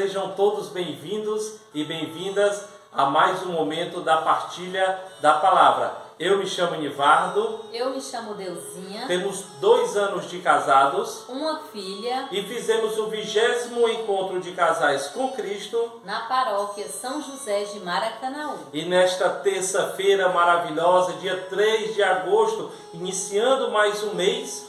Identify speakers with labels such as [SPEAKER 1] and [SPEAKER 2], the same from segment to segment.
[SPEAKER 1] sejam todos bem-vindos e bem-vindas a mais um momento da partilha da palavra. Eu me chamo Nivardo.
[SPEAKER 2] Eu me chamo Deusinha.
[SPEAKER 1] Temos 2 anos de casados.
[SPEAKER 2] Uma filha.
[SPEAKER 1] E fizemos o 20º encontro de casais com Cristo
[SPEAKER 2] na paróquia São José de Maracanaú.
[SPEAKER 1] E nesta terça-feira maravilhosa, dia 3 de agosto, iniciando mais um mês,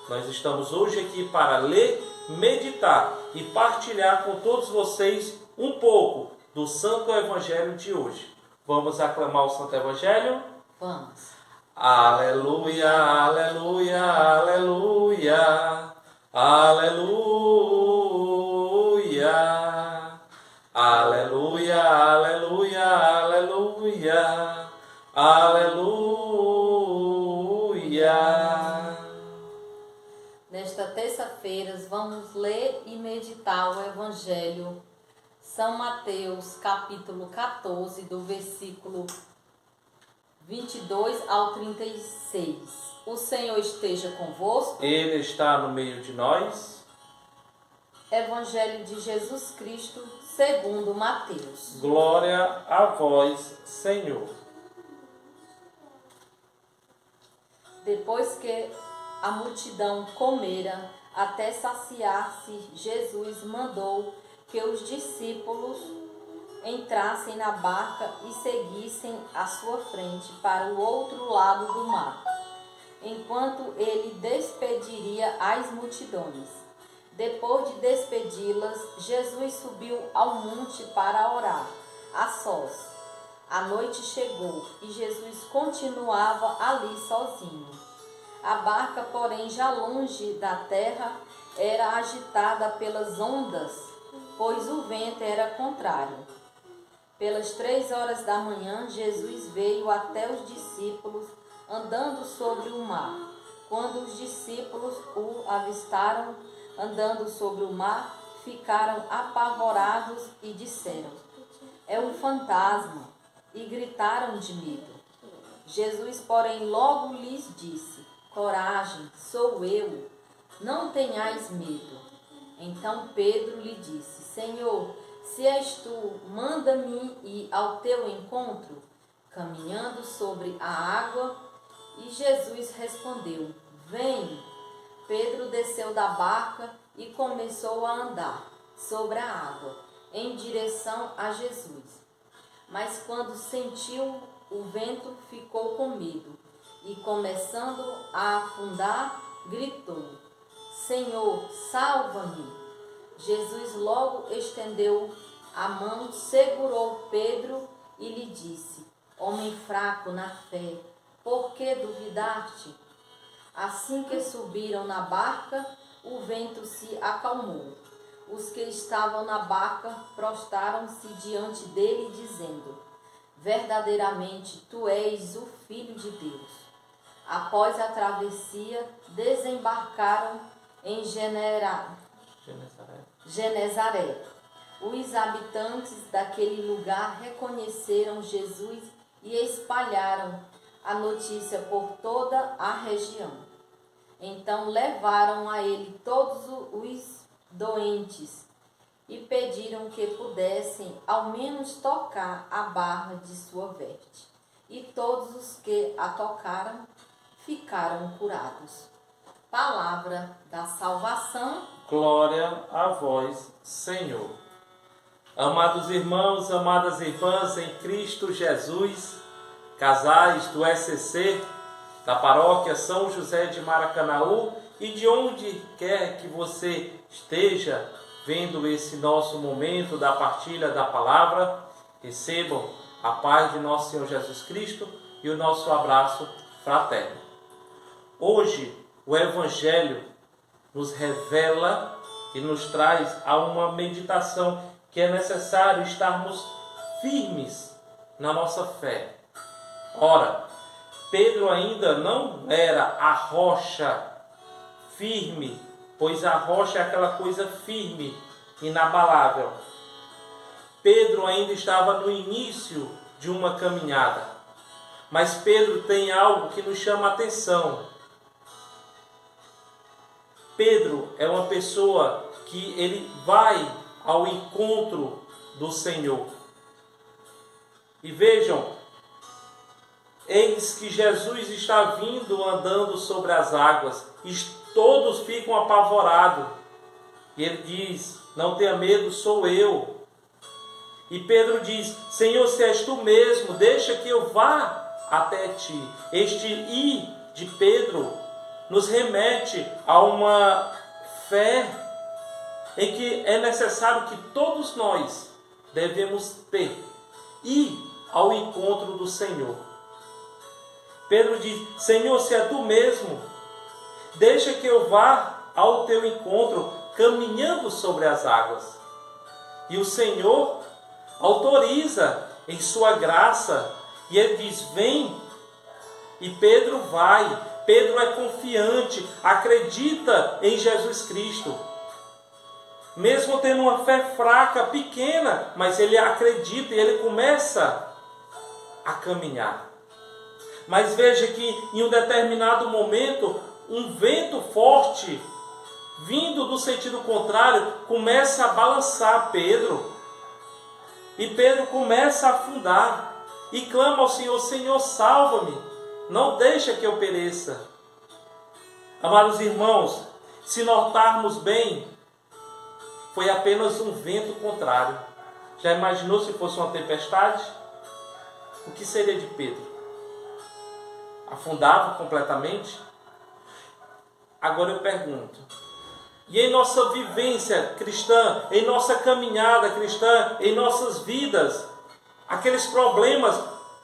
[SPEAKER 1] nós estamos hoje aqui para ler, meditar e partilhar com todos vocês um pouco do Santo Evangelho de hoje. Vamos aclamar o Santo Evangelho?
[SPEAKER 2] Vamos.
[SPEAKER 1] Aleluia, aleluia, aleluia, aleluia, aleluia, aleluia, aleluia, aleluia.
[SPEAKER 2] Nesta terça-feira vamos ler e meditar o Evangelho São Mateus, capítulo 14, do versículo 22 ao 36. O Senhor esteja convosco.
[SPEAKER 1] Ele está no meio de nós.
[SPEAKER 2] Evangelho de Jesus Cristo, segundo Mateus.
[SPEAKER 1] Glória a vós, Senhor.
[SPEAKER 2] Depois que a multidão comera até saciar-se, Jesus mandou que os discípulos entrassem na barca e seguissem à sua frente para o outro lado do mar, enquanto ele despediria as multidões. Depois de despedi-las, Jesus subiu ao monte para orar, a sós. A noite chegou e Jesus continuava ali sozinho. A barca, porém, já longe da terra, era agitada pelas ondas, pois o vento era contrário. Pelas 3 horas da manhã, Jesus veio até os discípulos, andando sobre o mar. Quando os discípulos o avistaram andando sobre o mar, ficaram apavorados e disseram: "É um fantasma!" e gritaram de medo. Jesus, porém, logo lhes disse: "Coragem, sou eu, não tenhais medo." Então Pedro lhe disse: "Senhor, se és tu, manda-me ir ao teu encontro, caminhando sobre a água." E Jesus respondeu: "Vem." Pedro desceu da barca e começou a andar sobre a água, em direção a Jesus. Mas quando sentiu o vento, ficou com medo e, começando a afundar, gritou: "Senhor, salva-me!" Jesus logo estendeu a mão, segurou Pedro e lhe disse: "Homem fraco na fé, por que duvidaste?" Assim que subiram na barca, o vento se acalmou. Os que estavam na barca prostraram-se diante dele, dizendo: "Verdadeiramente, tu és o Filho de Deus." Após a travessia, desembarcaram em Genezaré. Os habitantes daquele lugar reconheceram Jesus e espalharam a notícia por toda a região. Então levaram a ele todos os doentes e pediram que pudessem ao menos tocar a barra de sua veste. E todos os que a tocaram ficaram curados. Palavra da salvação.
[SPEAKER 1] Glória a vós, Senhor. Amados irmãos, amadas irmãs em Cristo Jesus, casais do SCC, da paróquia São José de Maracanaú e de onde quer que você esteja vendo esse nosso momento da partilha da palavra, recebam a paz de nosso Senhor Jesus Cristo e o nosso abraço fraterno. Hoje, o Evangelho nos revela e nos traz a uma meditação que é necessário estarmos firmes na nossa fé. Ora, Pedro ainda não era a rocha firme, pois a rocha é aquela coisa firme, inabalável. Pedro ainda estava no início de uma caminhada, mas Pedro tem algo que nos chama a atenção. Pedro é uma pessoa que ele vai ao encontro do Senhor. E vejam, eis que Jesus está vindo andando sobre as águas, e todos ficam apavorados. E ele diz: não tenha medo, sou eu. E Pedro diz: Senhor, se és tu mesmo, deixa que eu vá até ti. Este ir de Pedro nos remete a uma fé em que é necessário que todos nós devemos ter, ir ao encontro do Senhor. Pedro diz: Senhor, se é tu mesmo, deixa que eu vá ao teu encontro, caminhando sobre as águas. E o Senhor autoriza em sua graça, e ele diz: vem. E Pedro vai. Pedro é confiante, acredita em Jesus Cristo. Mesmo tendo uma fé fraca, pequena, mas ele acredita e ele começa a caminhar. Mas veja que em um determinado momento, um vento forte, vindo do sentido contrário, começa a balançar Pedro. E Pedro começa a afundar e clama ao Senhor: Senhor, salva-me, não deixa que eu pereça. Amados irmãos, se notarmos bem, foi apenas um vento contrário. Já imaginou se fosse uma tempestade? O que seria de Pedro? Afundava completamente? Agora eu pergunto, e em nossa vivência cristã, em nossa caminhada cristã, em nossas vidas, aqueles problemas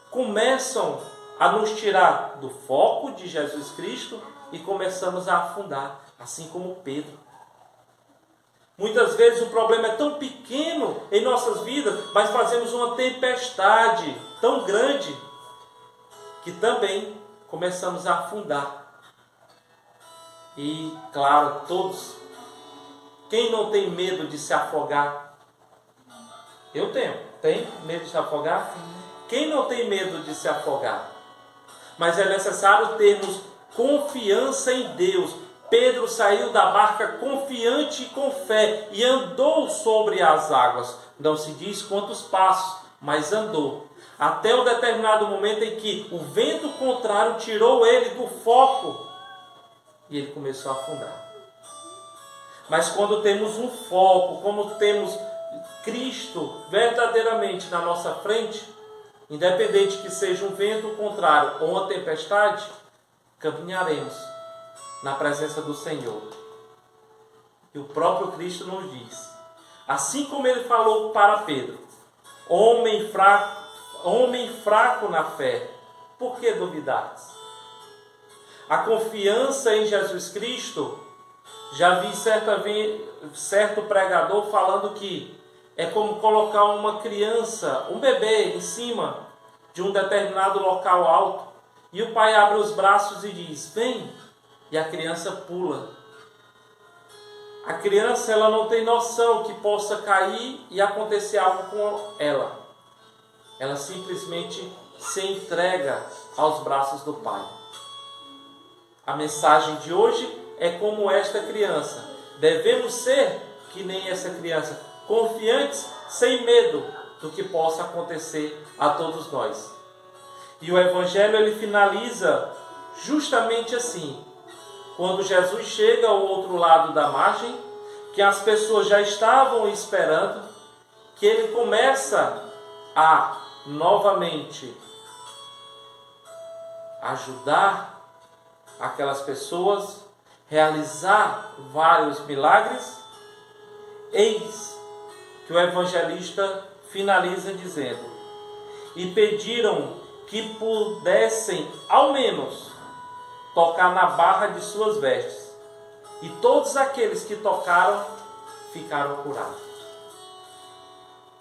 [SPEAKER 1] começam a nos tirar do foco de Jesus Cristo e começamos a afundar, assim como Pedro. Muitas vezes o problema é tão pequeno em nossas vidas, mas fazemos uma tempestade tão grande que também começamos a afundar. E, claro, todos, quem não tem medo de se afogar? Eu tenho. Tem medo de se afogar? Quem não tem medo de se afogar? Mas é necessário termos confiança em Deus. Pedro saiu da barca confiante e com fé e andou sobre as águas. Não se diz quantos passos, mas andou. Até um determinado momento em que o vento contrário tirou ele do foco e ele começou a afundar. Mas quando temos um foco, como temos Cristo verdadeiramente na nossa frente, independente que seja um vento contrário ou uma tempestade, caminharemos na presença do Senhor. E o próprio Cristo nos diz, assim como ele falou para Pedro: homem fraco na fé, por que duvidares? A confiança em Jesus Cristo, já vi certo pregador falando que é como colocar uma criança, um bebê, em cima de um determinado local alto, e o pai abre os braços e diz: vem, e a criança pula. A criança, ela não tem noção que possa cair e acontecer algo com ela. Ela simplesmente se entrega aos braços do pai. A mensagem de hoje é como esta criança. Devemos ser que nem essa criança, confiantes, sem medo do que possa acontecer a todos nós. E o Evangelho ele finaliza justamente assim. Quando Jesus chega ao outro lado da margem, que as pessoas já estavam esperando, que ele começa a novamente ajudar aquelas pessoas, realizar vários milagres. Eis que o evangelista finaliza dizendo: e pediram que pudessem ao menos tocar na barra de suas vestes, e todos aqueles que tocaram ficaram curados.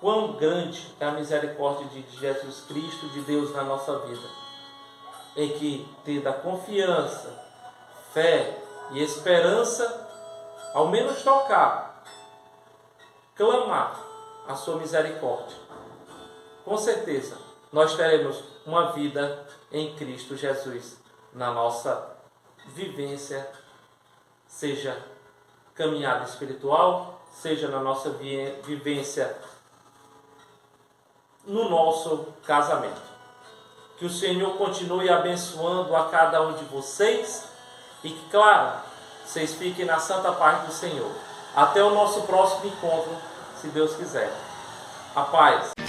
[SPEAKER 1] Quão grande é a misericórdia de Jesus Cristo, de Deus na nossa vida, em que, tendo a confiança, fé e esperança, ao menos tocar, clamar a sua misericórdia, com certeza nós teremos uma vida em Cristo Jesus na nossa vivência, seja caminhada espiritual, seja na nossa vivência, no nosso casamento. Que o Senhor continue abençoando a cada um de vocês e que, claro, vocês fiquem na santa paz do Senhor. Até o nosso próximo encontro, se Deus quiser. A paz.